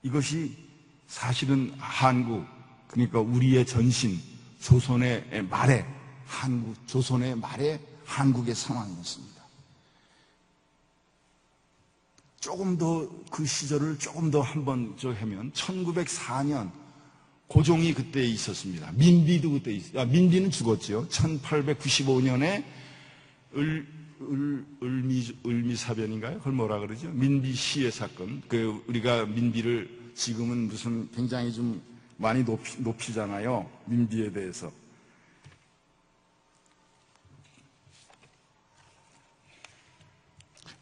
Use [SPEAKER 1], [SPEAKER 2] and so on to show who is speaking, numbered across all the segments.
[SPEAKER 1] 이것이 사실은 한국, 그러니까 우리의 전신, 조선의 말에, 조선의 말에 한국의 상황이었습니다. 조금 더 그 시절을 조금 더 한번 하면 1904년 고종이 그때 있었습니다. 민비도 그때 있었어요. 민비는 죽었죠. 1895년에 을미사변인가요? 그걸 뭐라 그러죠? 민비 시해 사건. 우리가 민비를 지금은 무슨 굉장히 좀 많이 높이잖아요. 민비에 대해서.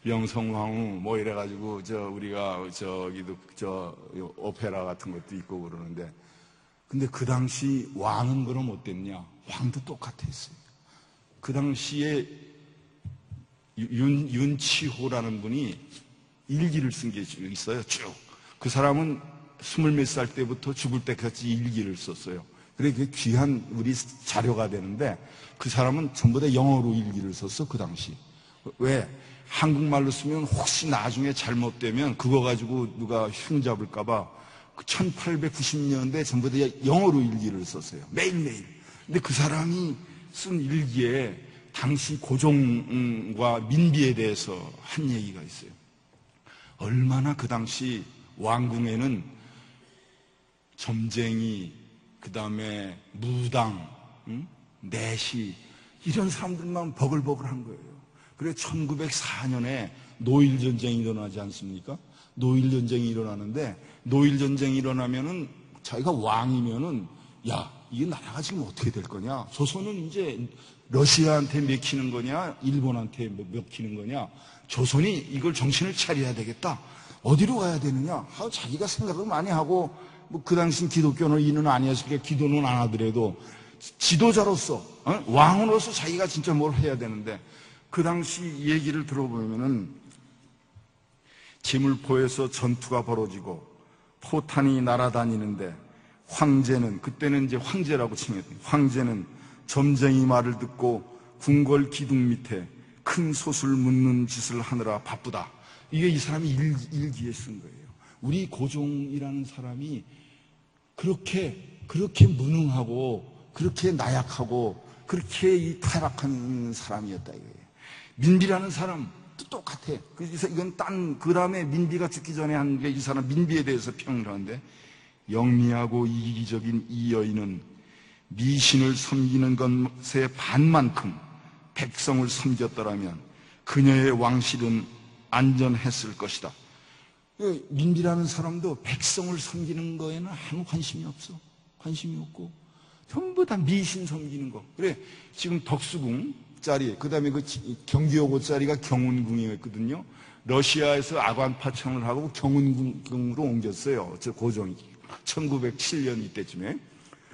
[SPEAKER 1] 명성황후 뭐 이래가지고 우리가 저기도 오페라 같은 것도 있고 그러는데, 근데 그 당시 왕은 그럼 어땠냐? 왕도 똑같았어요. 그 당시에 윤치호라는 분이 일기를 쓴 게 있어요. 쭉. 그 사람은 20몇 살 때부터 죽을 때까지 일기를 썼어요. 그래, 그게 귀한 우리 자료가 되는데, 그 사람은 전부 다 영어로 일기를 썼어, 그 당시. 왜? 한국말로 쓰면 혹시 나중에 잘못되면 그거 가지고 누가 흉잡을까봐 1890년대 전부 다 영어로 일기를 썼어요. 매일매일. 근데 그 사람이 쓴 일기에 당시 고종과 민비에 대해서 한 얘기가 있어요. 얼마나 그 당시 왕궁에는 점쟁이, 그 다음에 무당, 내시, 이런 사람들만 버글버글한 거예요. 그래 1904년에 노일전쟁이 일어나지 않습니까? 노일전쟁이 일어나는데, 노일전쟁이 일어나면은 자기가 왕이면은, 야, 이게 나라가 지금 어떻게 될 거냐? 조선은 이제 러시아한테 먹히는 거냐? 일본한테 먹히는 거냐? 조선이 이걸 정신을 차려야 되겠다. 어디로 가야 되느냐? 하고 자기가 생각을 많이 하고, 뭐 그 당시 기독교인은 아니었으니까 기도는 안 하더라도 지도자로서, 왕으로서 자기가 진짜 뭘 해야 되는데, 그 당시 얘기를 들어보면은 기물포에서 전투가 벌어지고 포탄이 날아다니는데, 황제는, 그때는 이제 황제라고 칭했거든요. 황제는 점쟁이 말을 듣고 궁궐 기둥 밑에 큰 솥을 묻는 짓을 하느라 바쁘다. 이게 이 사람이 일기에 쓴 거예요. 우리 고종이라는 사람이 그렇게 무능하고 그렇게 나약하고 그렇게 이 타락한 사람이었다 이거예요. 민비라는 사람도 똑같아. 그래서 이건 그 다음에 민비가 죽기 전에 한 게, 이 사람 민비에 대해서 평을 하는데, 영리하고 이기적인 이 여인은 미신을 섬기는 것의 반만큼 백성을 섬겼더라면 그녀의 왕실은 안전했을 것이다. 민비라는 사람도 백성을 섬기는 거에는 아무 관심이 없어. 관심이 없고 전부 다 미신 섬기는 거. 그래, 지금 덕수궁 짜리, 그 다음에 그 경기여고 짜리가 경운궁이었거든요. 러시아에서 아관파청을 하고 경운궁으로 옮겼어요. 저 고종이 1907년 이때쯤에.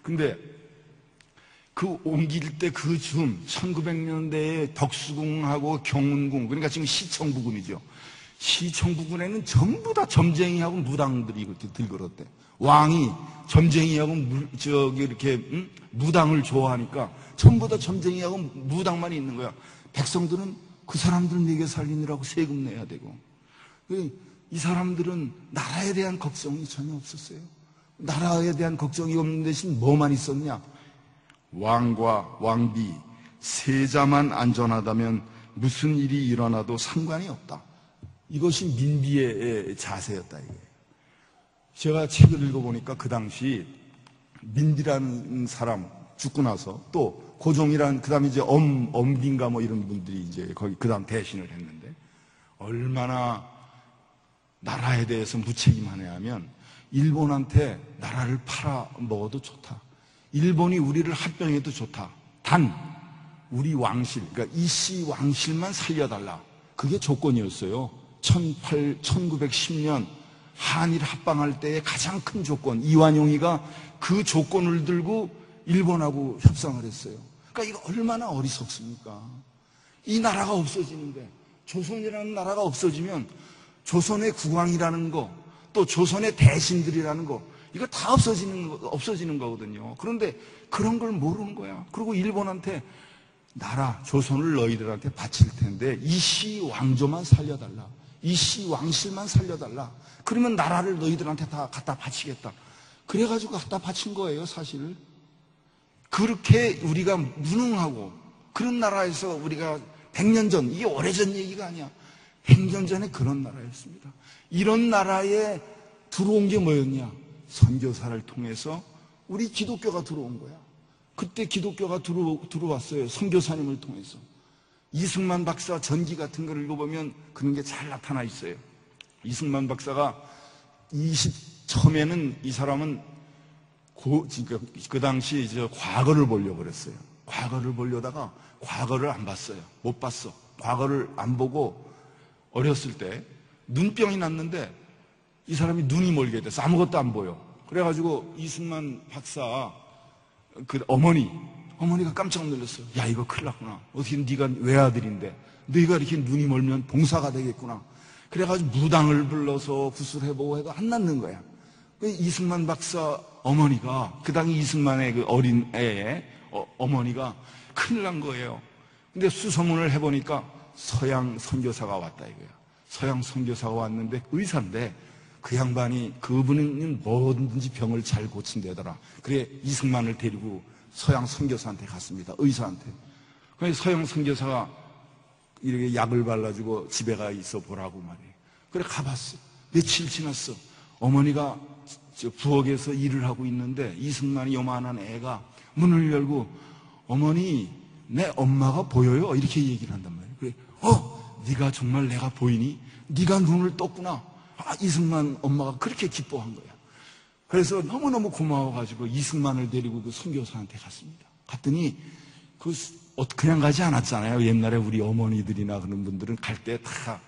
[SPEAKER 1] 근데 그 옮길 때 그 즈음 1900년대에 덕수궁하고 경운궁, 그러니까 지금 시청 부근이죠. 시청 부근에는 전부 다 점쟁이하고 무당들이 들끓었대. 왕이 점쟁이하고 무당을 좋아하니까 전부 다 점쟁이하고 무당만 있는 거야. 백성들은 그 사람들 먹여 살리느라고 세금 내야 되고. 이 사람들은 나라에 대한 걱정이 전혀 없었어요. 나라에 대한 걱정이 없는 대신 뭐만 있었냐? 왕과 왕비, 세자만 안전하다면 무슨 일이 일어나도 상관이 없다. 이것이 민비의 자세였다 이거예요. 제가 책을 읽어보니까 그 당시 민비라는 사람 죽고 나서 또 고종이란, 그 다음에 이제 엄빈가 뭐 이런 분들이 이제 거기 그 다음 대신을 했는데, 얼마나 나라에 대해서 무책임하냐 하면, 일본한테 나라를 팔아 먹어도 좋다. 일본이 우리를 합병해도 좋다. 단 우리 왕실, 그러니까 이씨 왕실만 살려달라. 그게 조건이었어요. 1910년 한일 합방할 때의 가장 큰 조건, 이완용이가 그 조건을 들고 일본하고 협상을 했어요. 그러니까 이거 얼마나 어리석습니까? 이 나라가 없어지는데, 조선이라는 나라가 없어지면 조선의 국왕이라는 거, 또 조선의 대신들이라는 거, 이거 다 없어지는 거거든요. 그런데 그런 걸 모르는 거야. 그리고 일본한테 나라, 조선을 너희들한테 바칠 텐데 이씨 왕조만 살려달라. 이 씨 왕실만 살려달라. 그러면 나라를 너희들한테 다 갖다 바치겠다. 그래가지고 갖다 바친 거예요, 사실. 그렇게 우리가 무능하고 그런 나라에서 우리가 100년 전, 이게 오래전 얘기가 아니야. 100년 전에 그런 나라였습니다. 이런 나라에 들어온 게 뭐였냐? 선교사를 통해서 우리 기독교가 들어온 거야. 그때 기독교가 들어왔어요. 선교사님을 통해서. 이승만 박사 전기 같은 걸 읽어보면 그런 게 잘 나타나 있어요. 이승만 박사가 처음에는 이 사람은 그 당시 과거를 보려고 그랬어요. 과거를 보려다가 과거를 안 봤어요. 못 봤어. 과거를 안 보고 어렸을 때 눈병이 났는데 이 사람이 눈이 멀게 돼서 아무것도 안 보여. 그래가지고 이승만 박사 그 어머니가 깜짝 놀랐어요. 야, 이거 큰일 났구나. 어떻게 네가 외아들인데 너희가 이렇게 눈이 멀면 봉사가 되겠구나. 그래가지고 무당을 불러서 구슬해보고 해도 안 낫는 거야. 이승만 박사 어머니가, 그 당시 이승만의 그 어린 애의 어머니가 큰일 난 거예요. 근데 수소문을 해보니까 서양 선교사가 왔다 이거야. 서양 선교사가 왔는데 의사인데 그 양반이, 그분은 뭐든지 병을 잘 고친다더라. 그래 이승만을 데리고 서양 선교사한테 갔습니다. 의사한테. 그래서 서양 선교사가 이렇게 약을 발라주고 집에 가 있어 보라고 말이에요. 그래 가봤어. 며칠 지났어. 어머니가 부엌에서 일을 하고 있는데 이승만이 요만한 애가 문을 열고 어머니, 내 엄마가 보여요? 이렇게 얘기를 한단 말이에요. 그래, 네가 정말 내가 보이니? 네가 눈을 떴구나. 이승만 엄마가 그렇게 기뻐한 거야. 그래서 너무너무 고마워가지고 이승만을 데리고 그 선교사한테 갔습니다. 갔더니 그냥 가지 않았잖아요. 옛날에 우리 어머니들이나 그런 분들은 갈 때 다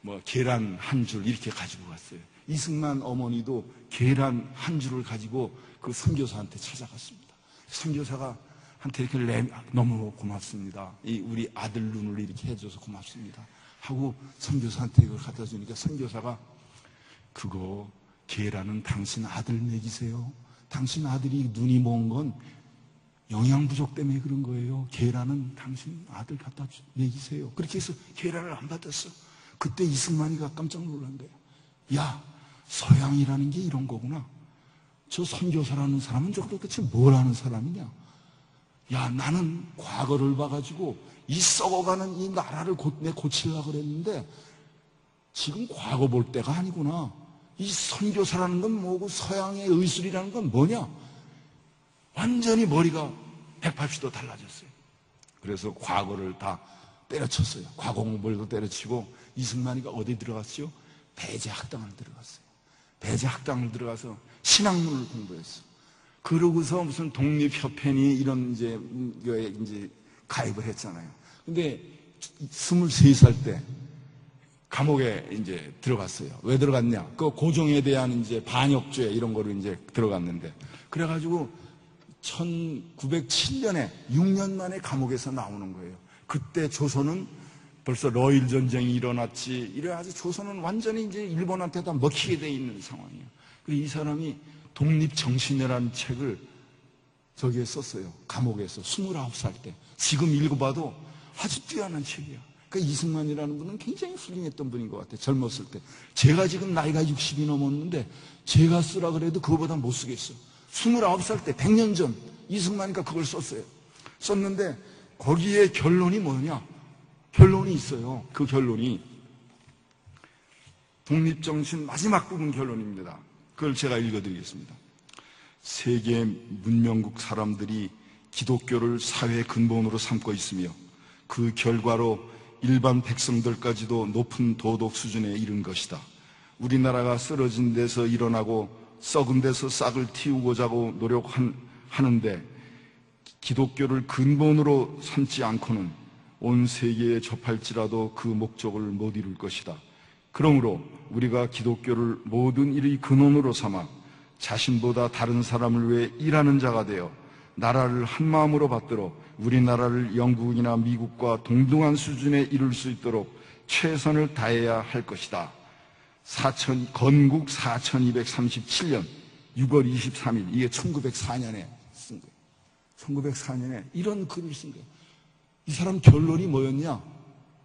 [SPEAKER 1] 뭐 계란 한 줄 이렇게 가지고 갔어요. 이승만 어머니도 계란 한 줄을 가지고 그 선교사한테 찾아갔습니다. 선교사가 한테 이렇게 너무 고맙습니다. 우리 아들 눈을 이렇게 해줘서 고맙습니다. 하고 선교사한테 이걸 갖다 주니까 선교사가 그거 계란은 당신 아들 먹이세요. 당신 아들이 눈이 먼 건 영양 부족 때문에 그런 거예요. 계란은 당신 아들 갖다 먹이세요. 그렇게 해서 계란을 안 받았어. 그때 이승만이가 깜짝 놀란 거예요. 야, 서양이라는 게 이런 거구나. 저 선교사라는 사람은 도대체 뭘 하는 사람이냐. 야, 나는 과거를 봐가지고 이 썩어가는 이 나라를 고치려고 그랬는데 지금 과거 볼 때가 아니구나. 이 선교사라는 건 뭐고 서양의 의술이라는 건 뭐냐. 완전히 머리가 180도 달라졌어요. 그래서 과거를 다 때려쳤어요. 과거 공부를 때려치고 이승만이가 어디 들어갔죠? 배제학당을 들어갔어요. 배제학당을 들어가서 신학문을 공부했어. 그러고서 무슨 독립협회니 이런 이제 가입을 했잖아요. 근데 23살 때 감옥에 이제 들어갔어요. 왜 들어갔냐? 그 고종에 대한 이제 반역죄 이런 거로 이제 들어갔는데, 그래가지고 1907년에 6년 만에 감옥에서 나오는 거예요. 그때 조선은 벌써 러일 전쟁이 일어났지. 이래가지고 조선은 완전히 이제 일본한테 다 먹히게 돼 있는 상황이에요. 그리고 이 사람이 독립정신이라는 책을 저기에 썼어요. 감옥에서 29살 때. 지금 읽어봐도 아주 뛰어난 책이야. 그러니까 이승만이라는 분은 굉장히 훌륭했던 분인 것 같아요. 젊었을 때. 제가 지금 나이가 60이 넘었는데 제가 쓰라 그래도 그거보다 못 쓰겠어. 29살 때 100년 전 이승만이가 그걸 썼어요. 썼는데 거기에 결론이 뭐냐? 결론이 있어요. 그 결론이 독립정신 마지막 부분 결론입니다. 그걸 제가 읽어드리겠습니다. 세계 문명국 사람들이 기독교를 사회 근본으로 삼고 있으며 그 결과로 일반 백성들까지도 높은 도덕 수준에 이른 것이다. 우리나라가 쓰러진 데서 일어나고 썩은 데서 싹을 틔우고자 노력하는데 기독교를 근본으로 삼지 않고는 온 세계에 접할지라도 그 목적을 못 이룰 것이다. 그러므로 우리가 기독교를 모든 일의 근원으로 삼아 자신보다 다른 사람을 위해 일하는 자가 되어 나라를 한 마음으로 받들어 우리나라를 영국이나 미국과 동등한 수준에 이룰 수 있도록 최선을 다해야 할 것이다. 건국 4237년 6월 23일, 이게 1904년에 쓴 거예요. 1904년에 이런 글을 쓴 거예요. 이 사람 결론이 뭐였냐?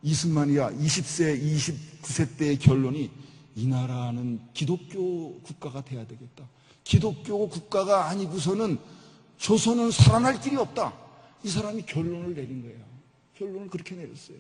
[SPEAKER 1] 이승만이야 20세, 29세 때의 결론이 이 나라는 기독교 국가가 돼야 되겠다. 기독교 국가가 아니고서는 조선은 살아날 길이 없다. 이 사람이 결론을 내린 거예요. 결론을 그렇게 내렸어요.